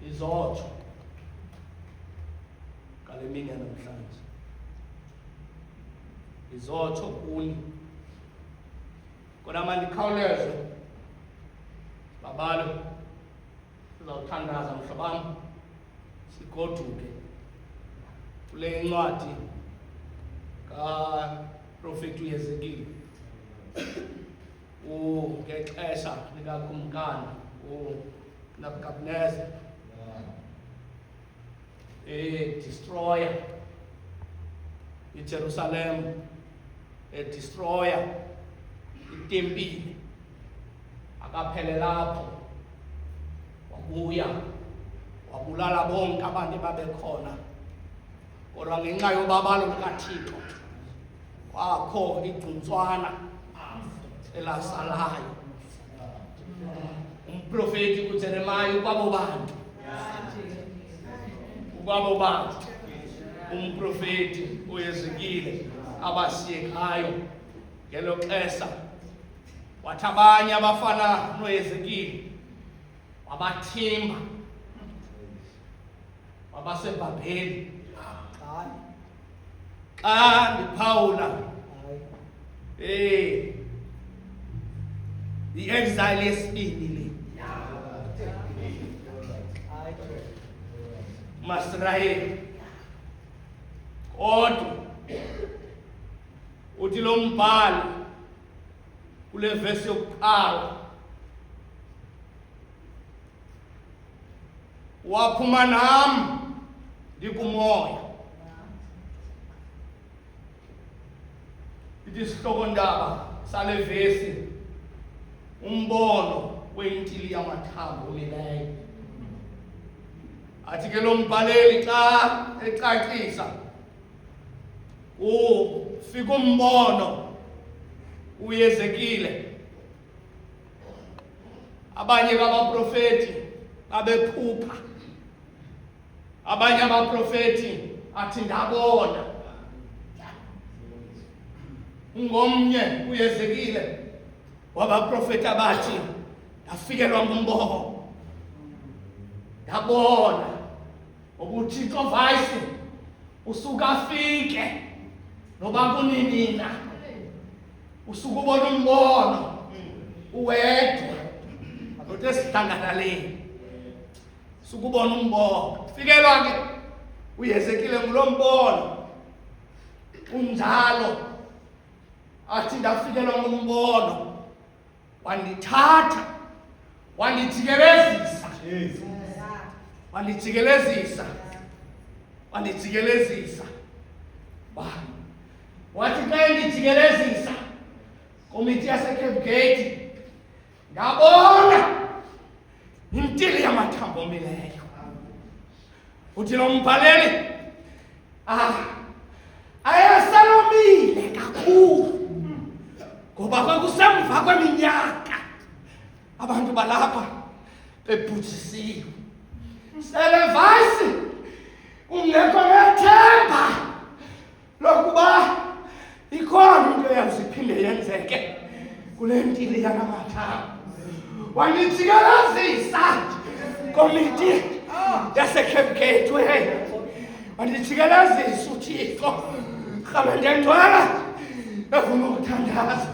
izotho ngale mini yanamhlanje. Izotho kuni kodwa mandikhawuleze babalo sizawuthandaza mhlobam sigoduke kule incwadi kaprofethi uHezekile ngexesha likakumkani uNebukadneza destroyer iJerusalem, destroyer itempile. Akaphele lapho, wabuya wabulala bonke abantu babekhona, kodwa ngenxa yobabalo lukaThixo kwakho igcuntswana elasalayo. Umprofeti uJeremiya ukwabo bantu umprofeti uHezekile abasiyekayo ngelo xesha wathi abanye abafana noHezekile wabathimba wabasebhabheli. Xa ndiphawula i-exile yesibini le Masirayeli, kodwa uthi lo mbhalo kule vesi yokuqala waphuma nam ndikumoya. Ithi isihlokondaba sale vesi umbono wentili yamathambo omileyo. Athi ke lo mbhaleli xa ecacisa ufika umbono uHezekile, abanye babaprofeti babephupha, abanye abaprofeti athi ndabona. Ngomnye uHezekile wabaprofeti abathi ndafikelwa ngumbono, ndabona ubuThixo vayisi usuka afike noba kunini na, usuka ubona umbono uwedwa kodwa esihlanganaleni, usuka ubona umbono. Fikelwa ke uHezekile ngulo mbono unjalo, athi ndafikelwa ngumbono wandithatha wandijikelezisa, wandijikelezisa wathi xa endijikelezisa komithi yaseCape Gate ndabona intili yamathambo omileyo. Uthi lo mbhaleli ayesalomile kakhulu ngoba kwakusemva kweminyaka abantu balapha bebhujisiwe. Sele vayisi ungekho nethemba lokuba ikhona into yaziphinde yenzeke kule ntili yanamathambo. Wandijikelezisa komiti yaseCape Gateway, wandijikelezisa uThixo rhamente ndwala efuna ukuthandaza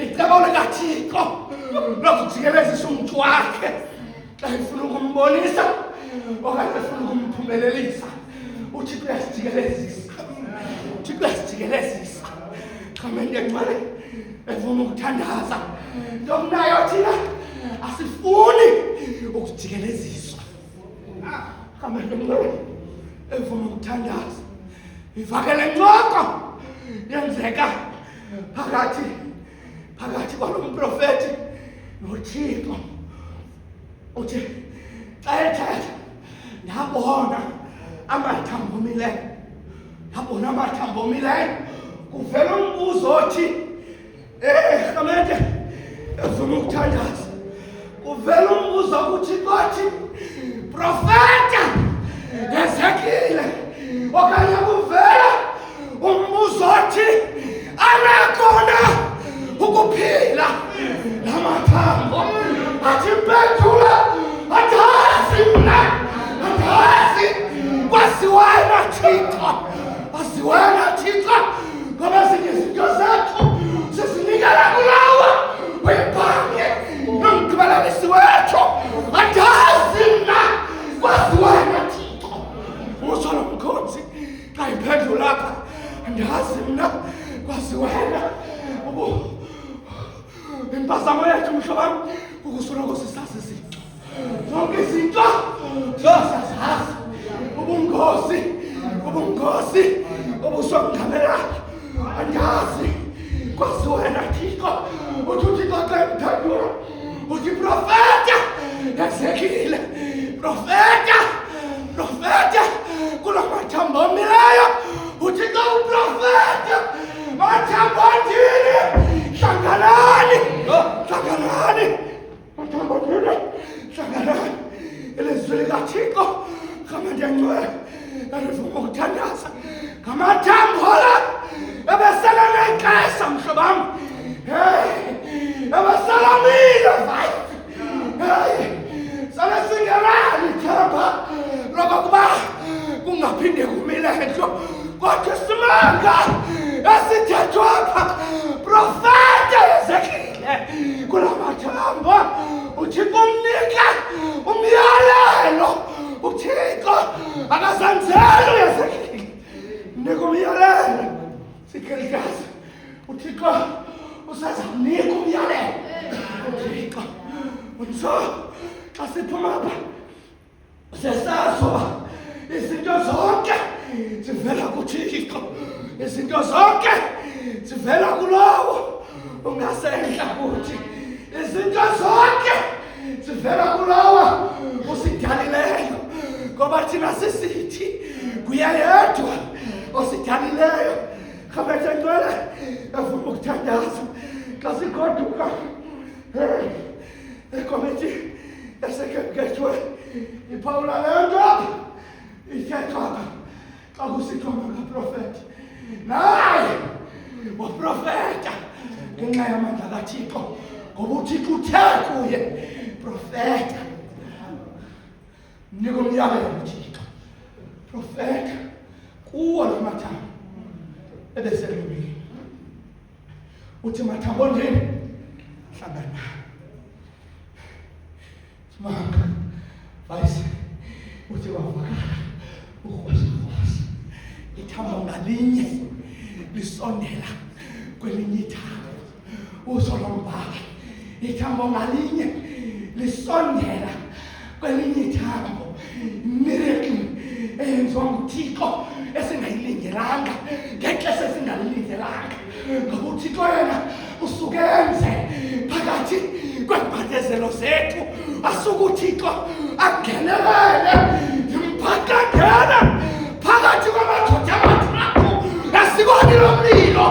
icebo likaThixo lokujikelezisa umntu wakhe xa efuna ukumbonisa okanye efuna ukumphumelelisa. uThixo uyasijikelezisa, uThixo uyasijikelezisa rhamente ndwala efuna ukuthandaza. Nto mnayo thina asifuni ukujikeleziswa. Rhamente ndwala efuna ukuthandaza. Ivakele ncoko yenzeka phakathi kwalo mprofeti noThixo. Uthi xa ethetha ndabona amathambo omileyo, kuvela umbuzo othi rhamente efuna ukuthandaza, kuvela umbuzo ukuthi kothi profeta Hezekile, okanye kuvela umbuzo othi anakhona ukuphila namathambo. Athi mpendula athi mna zonke izinto siyazazi ubungozi obusongamelayo andazi kwazi wena Thixo uthi xa emthandwa uthi profeta yazekile profeta kula mathambo omileyo uthi xa uprofeta mathambo andini hlanganani mathambo andini hlanganani ilizwi likaThixo ngamandla engcwele alivuma ukuthandaza ngamathambo la ebesele nexesha mhlobam ebesalamile sale singelani ithemba lokokuba kungaphinde kumile ndlo kodwa isimanga esithethwa apha profeta Ezekile kula mathambo uThixo umnika umyalelo uThixo akazanzela uEzekile unika umyalelo sikhelikazi uThixo usazamnika umyalelo uThixo unso xa siphuma apha sesazoba izinto zonke zivela kuThixo izinto zonke zivela kulowo ungasehla kuthi izinto zonke zivela kulowo usidalileyo ngoba thina sisithi kuye yedwa osidalileyo khabethe ngcwele efuna ukuthandaza xa sigoduka ekomiti esekekethwe iphawula le nto ithethwa apha xa kusithiwa makaprofeta naye waprofeta ngenxa yamandla kaThixo ngoba uThixo uthe kuye profeta mnika umyalelo uThixo profeta kuwo la mathambo ebeselumile uthi mathambo ndini hlangana simanga vayisi uthi wavakala urhwasarhwasa ithambo ngalinye lisondela kwelinye ithambo uzolombali ithambo ngalinye lisondela kwelinye ithambo miracle eyenziwa nguThixo esingayilindelanga ngexesha esingalilindelanga ngoba uThixo yena usuke enze phakathi kwempatezelo zethu asuke uThixo angenelele ndimpakangena phakathi kwamadoda amathathu esikweni lomlilo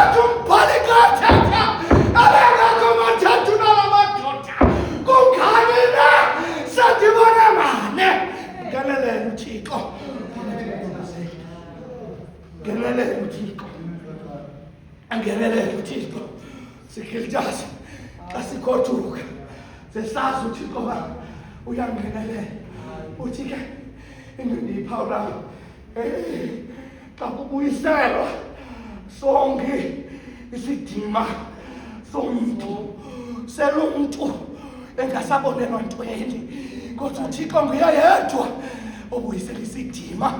athi umbhali kathetha abengekho mathathu nala madoda kungani na sadibona mane ngenelele uThixo ngenelele uThixo angenelele uThixo sikhiljazi xa sikhoduka sesazi uThixo ba uyangenelela uthi ke endiyiphawula xa kubuyiselwa sonke isidima somntu selumntu engasabonelwa ntweni kodwa uThixo nguye yedwa obuyisela isidima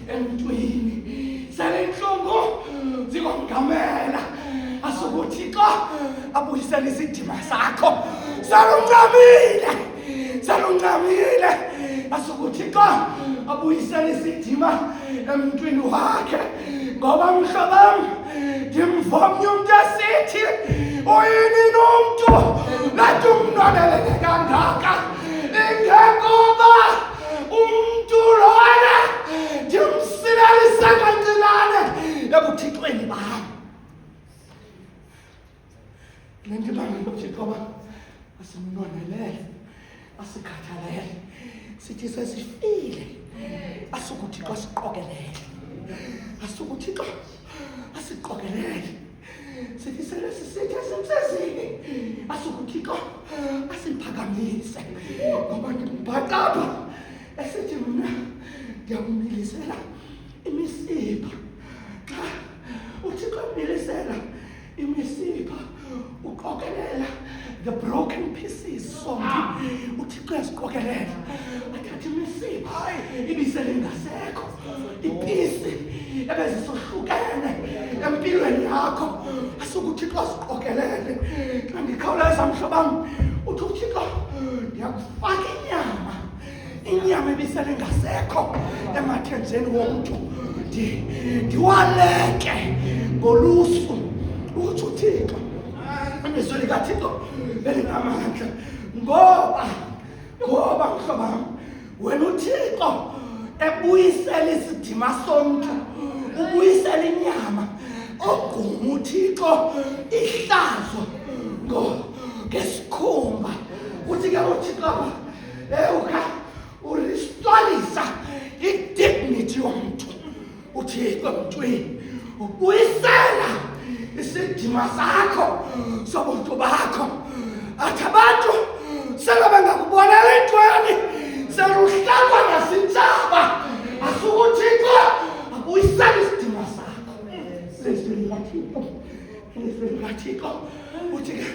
emntwini selenhlungu zikongamela asuke uThixo abuyisela isidima sakho salungcamile asuke uThixo abuyisela isidima emntwini wakhe ngoba mhlobam ndimvomnye umntu esithi uyini nomntu lathi umnonelele kangaka ingekoba umntu lona ndimsilalisa kancinane ebuthixweni bam le nto ibangela uThixo ba asimnonelele asikhathalele sithi sesifile asuke uThixo asiqokelele asuke uThixo asiqokelele sithi sele sisithi esemsezini asuke uThixo asiphakamise ngoba ndimbhaqapha esithi mna ndiyakumilisela imisipha xa uThixo emilisela imisipha uqokelela the broken pieces sonke uThixo yasiqokelela athatha imisipha ibisele ngasekho ipisi ebezisohlukene empilweni yakho asuke uThixo asiqokelele xa ndikhawuleza mhlobam uthi uThixo ndiyakufaka inyama ebisele ngasekho emathenjeni womntu ndiwaleke ngolusu utsho uThixo. Ilizwi likaThixo elinamandla ngoba mhlobam wena uThixo ebuyisela isidima somntu ubuyisela inyama ogquma uThixo ihlazo ngesikhumba uthi ke uThixo uristorisa i-dignity yomntu uThixo emntwini ubuyisela isidima sakho sobuntu bakho. Athi abantu sele bengakubonela entweni seluhlakwa nasintshaba asukuThixo abuyisela isidima sakho. Ilizwi likaThixo uthi ke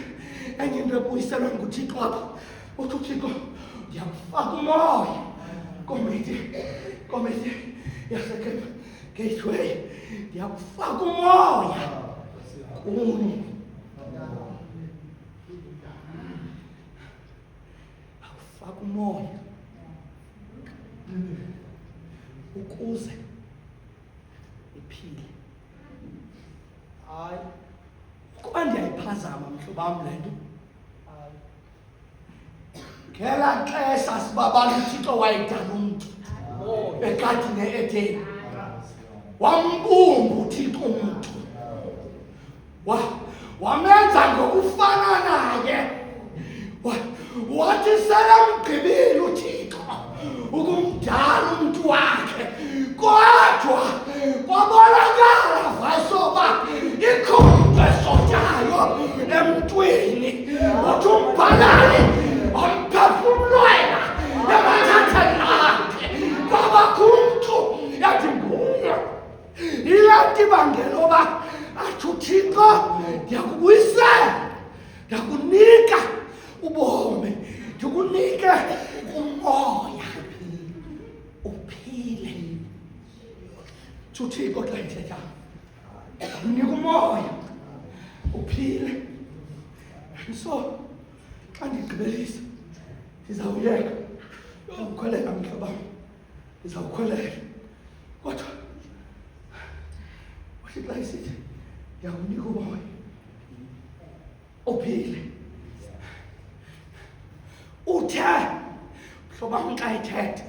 enye into ebuyiselwa nguThixo apha uthi uThixo ndiyakufaka umoya komiti yaseGateway ndiyakufaka umoya kuni akufaka umoya ukuze iphile. Hayi kuba ndiyayiphazama mhlobam le nto ngela xesha sibabala uThixo wayedala umntu egadini e-Edeni wambumba uThixo umntu wamenza ngokufana naye wathi selamgqibile uThixo ukumdala umntu wakhe kodwa kwabonakala vasoba ikhumba esothayo emntwini wathi umbhalali wamphefumlela emathatheni akhe kwaba kumntu yathi nguye. Ilanti bangela oba athi uThixo ndiyakubuyisela ndiyakunika ubomi ndikunike umoya uphile. uThixo xa ethetha ndinika umoya uphile. So xa ndigqibelisa ndizawuyeka ndizawukhwelela mhlobam ndizawukhwelela kodwa uThixo esithi ndiyakunika umoya uphile. Uthe mhlobam xa ethetha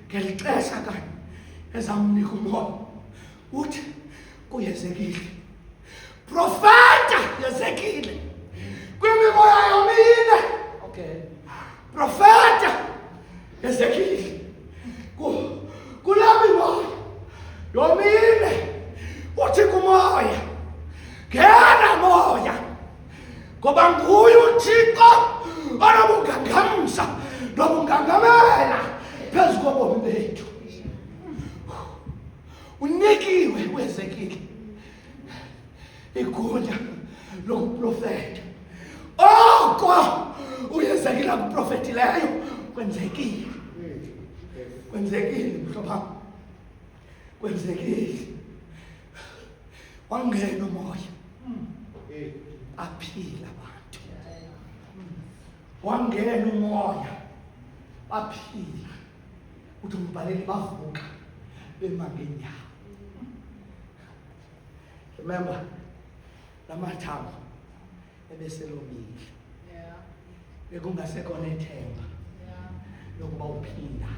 ngeli xesha kanye ezamnika umoya uthi kuYezekile profeta Yezekile kwimimoya yomine. Okay, profeta Yezekile kulaa mimoya yomine uthi kumoya ngena moya ngoba nguye uThixo onobungangamsa nobungangamela phezu kobomi bethu. Unikiwe uYezekile igunya lokuprofeta. Oko uYezekile akuprofetileyo kwenzekile mhlobam kwenzekile. Wangena umoya aphila abantu, wangena umoya aphila. Uthi umbhaleli bavuka bema ngeenyawo. Remember lamathambo ebeselomile bekungasekho nethemba lokuba uphinda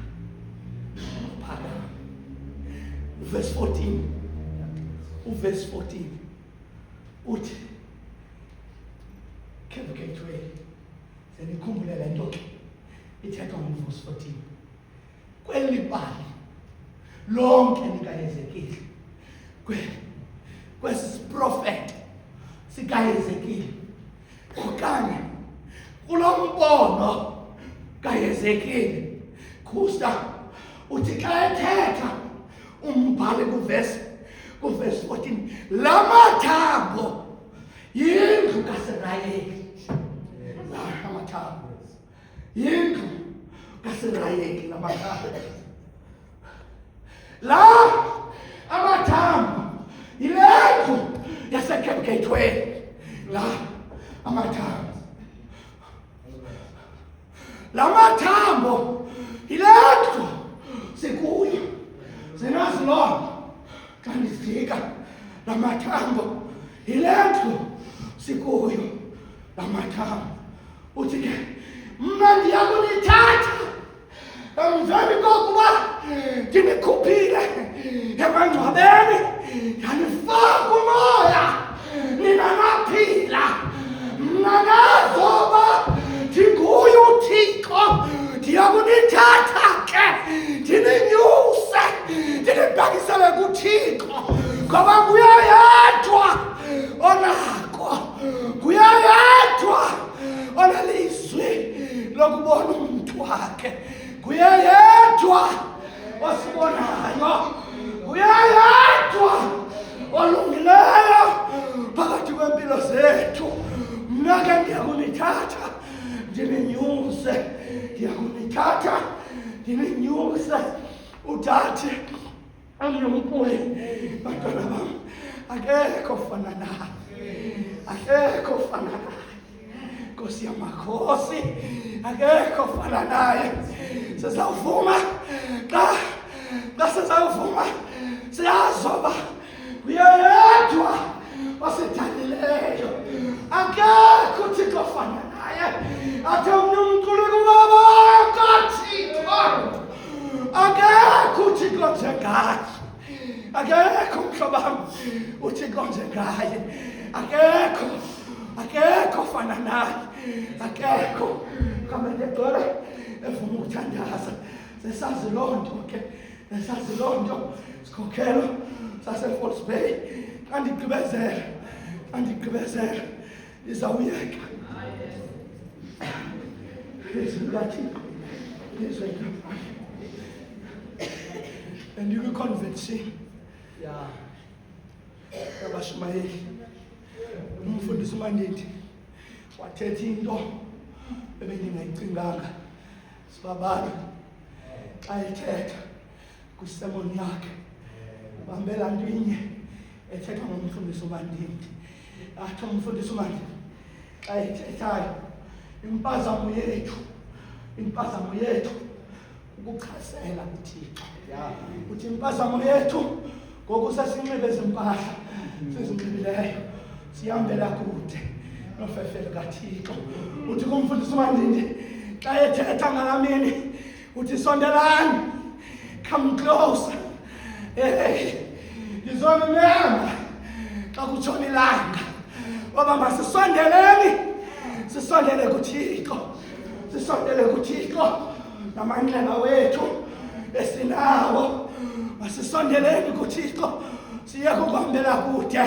uphakame. Verse 14 uthi Gateway senikhumbule le nto ke ithethwa ngoverse 14 kweli bali lonke likaYezekile kwesi profeta sikaYezekile okanye kulo mbono kaYezekile kusta uthi xa ethetha umbhali kuverse 14 lamathambo yindlu kaSirayeli. Amathambo yindlu kaSirayeli lamathambo la amathambo yilendlu yaseGateway la amathambo lamathambo ilento sikuyo zinazilonda xa ndifika lamathambo ilento sikuyo lamathambo uthi ke mna ndiyakunithatha emveni kokuba ndinikhuphile emangcwabeni ndanifaka umoya ninanaphila mna nazoba ndinguye uThixo ndiyakunithatha ke ndininyuse ndinibhekisele kuThixo ngoba nguye yedwa onako nguye yedwa onelizwi lokubona umntu wakhe nguye yedwa osibonayo nguye yedwa olungileyo phakathi kwempilo zethu mna ke ndiyakunithatha ndininyuse ndiyakunithatha ndininyuse udathi amnompuli bantwana bam akekho fana naye akekho fana naye Nkosi yamakhosi akekho fana naye sizawuvuma xa sizawuvuma siyazoba kuye yedwa osidalileyo akekho uThixo fana naye athe omnye umculi kubaba kaThixo akekho uThixo njengaye akekho mhlobam uThixo njengaye akekho fana naye akekho kamendegcwele evuma ukuthandaza sesazi loo nto ke sesazi loo nto sikhokhelo saseFalls Bay andigqibezela izawuyeka izwi likaThixo izwi likaThixo andikwi-convention yabashumayeli umfundisi uMandindi wathetha into ebendingayicinganga sibabali xa ethetha kwisemoni yakhe ubambela nto inye ethetha ngomfundisi uMandindi athi umfundisi uMandindi xa ethethayo impazamo yethu ukuchasela kuThixo uthi impazamo yethu ngoku sesinxibe ezimpahla sezinxibileyo sihambela kude nofefelo kaThixo uthi kumfundisi uMandindi xa ethetha ngalaa mini uthi sondelani come closer ndizonimema xa kutshona ilanga oba sisondele kuThixo namanxeba wethu esinawo masisondeleni kuThixo siyeke ukuhambela kude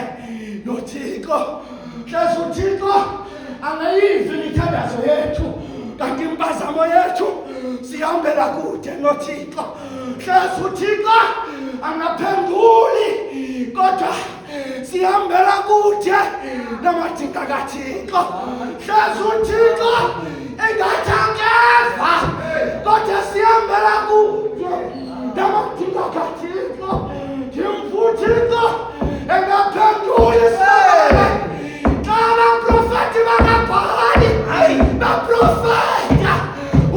noThixo hlezi uThixo angayivi imithandazo yethu kanti impazamo yethu sihambela kude noThixo hlezi uThixo angaphenduli kodwa sihambela kude namadinga kaThixo hlezi uThixo engathi angeva kodwa sihambela kude namadinga kaThixo ndimvuthixo engaphenduli xa abaprofethi bangabhali baprofeta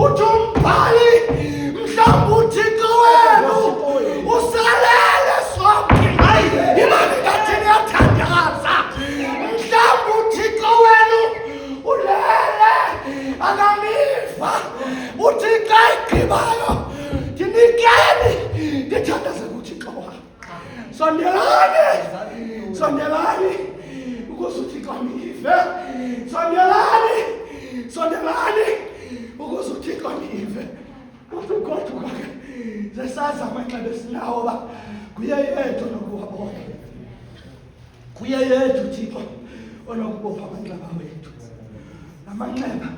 uthi umbhali mhlawumbi uThixo wenu usalele sonke imali ngathini yathandaza mhlawumbi uThixo wenu ulele akaniva uthi xa igqibayo ndinikeni ndithandaze kuThixo wam sondelani ukuze uThixo anive sondelani ukuze uThixo anive kodwa ke sesazi amanxeba esinawo ba kuye yedwa nokuwabona kuye yedwa uThixo onokubopha amanxeba wethu amanxeba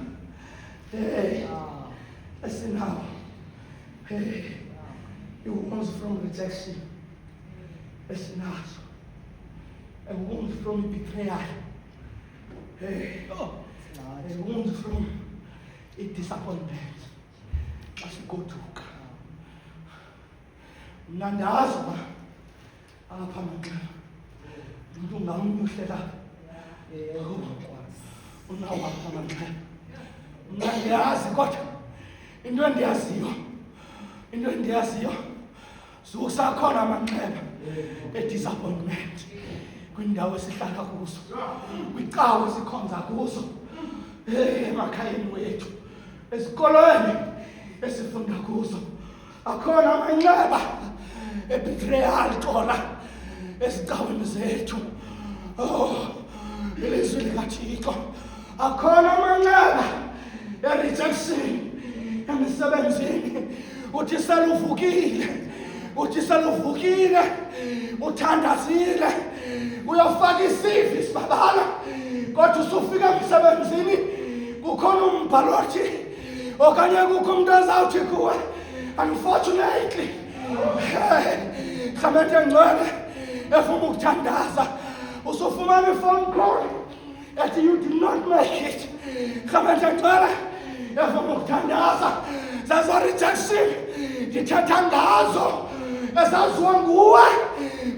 esinawo wounds from rejection esinazo wounds from betrayal wounds from disappointment asigoduka mna ndazi uba apha manxeba umntu ngamnyuhlela unawapha manxeba mna ndiyazi kodwa into endiyaziyo sukusakhona amanxeba e-disappointment kwindawo esihlala kuzo, kwicawa esikhonza kuzo, emakhayeni wethu, esikolweni esifunda kuzo. Akhona amanxeba e-betrayal xola ezicaweni zethu. Ilizwi likaThixo. Akhona amanxeba e-rejection emsebenzini. Uthi seluvukile, uthandazile, uyofaka i-CV sibabala, kodwa usufika emsebenzini kukhona umbhalo othi okanye kukho umuntu azawuthi kuwe, unfortunately, Mhlamente ngcwele efuna ukuthandaza, usufumana i-phone call ethi you did not make it. Mhlamente ngcwele efuna ukuthandaza, zazo rejection ndithetha ngazo ezaziwa nguwe,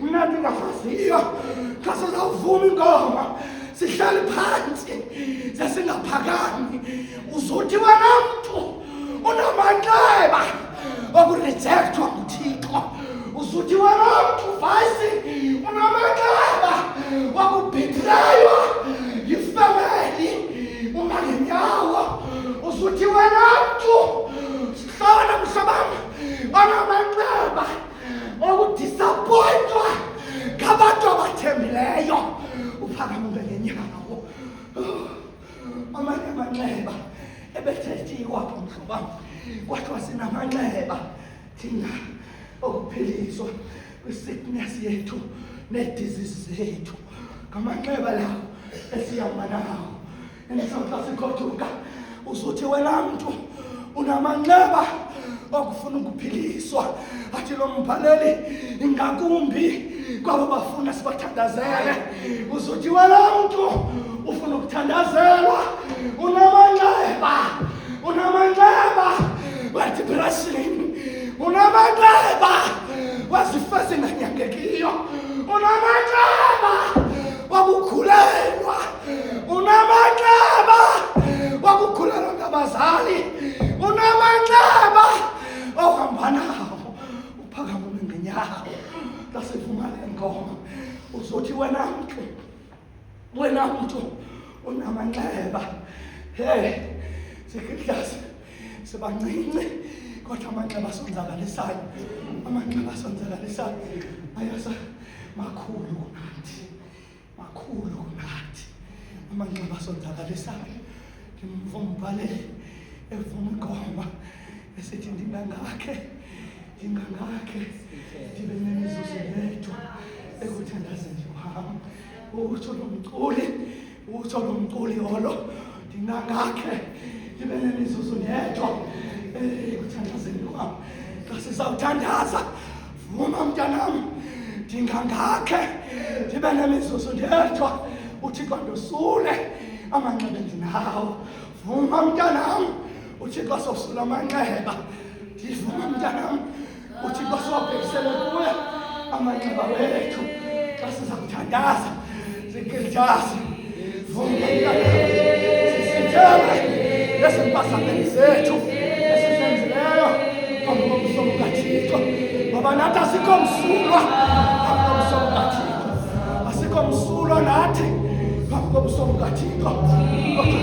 mna ndingazaziyo. Kasizawuvuma ingoma, sihlale phansi sesingaphakami. Uzothi wena mntu unamanxeba okurejectwa nguThixo. Uzothi wena mntu vayisi unamanxeba wakubhitraywa yifamily ungangenyawo. Uzothi wena mntu sihlala mhlabam onamanxeba okudisappointwa ngabantu abathembileyo. Uphakame ube ngenyawo. Amanye amanxeba ebethethiwe apha mhlobam, kwathiwa sinamanxeba thina okupheliswa kwi-sickness yethu nee-disease zethu. Ngamanxeba lawo esihamba nawo. Endizawuthi sikothuka uzothi wena mntu unamanxeba okufuna ukuphiliswa. Athi lo mbhaleli ingakumbi kwabo bafuna sibathandazele. Uzothi wena mntu ufuna ukuthandazelwa, unamanxeba we-depression, unamanxeba wezifo ezinganyangekiyo, unamanxeba wakukhulelwa, unamanxeba wakukhulelwa ngabazali, unamanxeba ohamba nawo. Uphakame ube ngenyawo. Lasivuma le ngoma. Uzothi wena mntu unamanxeba. Sikhihlazi sibancinci kodwa amanxeba asonzakalisayo. Amanxeba asonzakalisayo ayasa makhulu kunathi. Amanxeba asonzakalisayo. Ndimva umbhaleli evuma ingoma esithi ndingangakhe ndibe nemizuzu yedwa ekuthandazeni kwam. Utsho lo mculi olo, ndingangakhe ndibe nemizuzu yedwa ekuthandazeni kwam. Xa sizawuthandaza, vuma mntanam, ndingangakhe ndibe nemizuzu yedwa. UThixo ndosule amanxeba endinawo. Vuma mntanam, UThixo asosula amanxeba. Ndivuma mntanam, UThixo asiwabhekisele kuwe amanxeba wethu. Xa siza kuthandaza, sikiljazi, vuma mntanam, sisithebe ezimpasameni zethu esizenzileyo phambi kobuso bukaThixo. Ngoba nathi asikho msulwa phambi kobuso bukaThixo. Asikho msulwa nathi phambi kobuso bukaThixo. Kodwa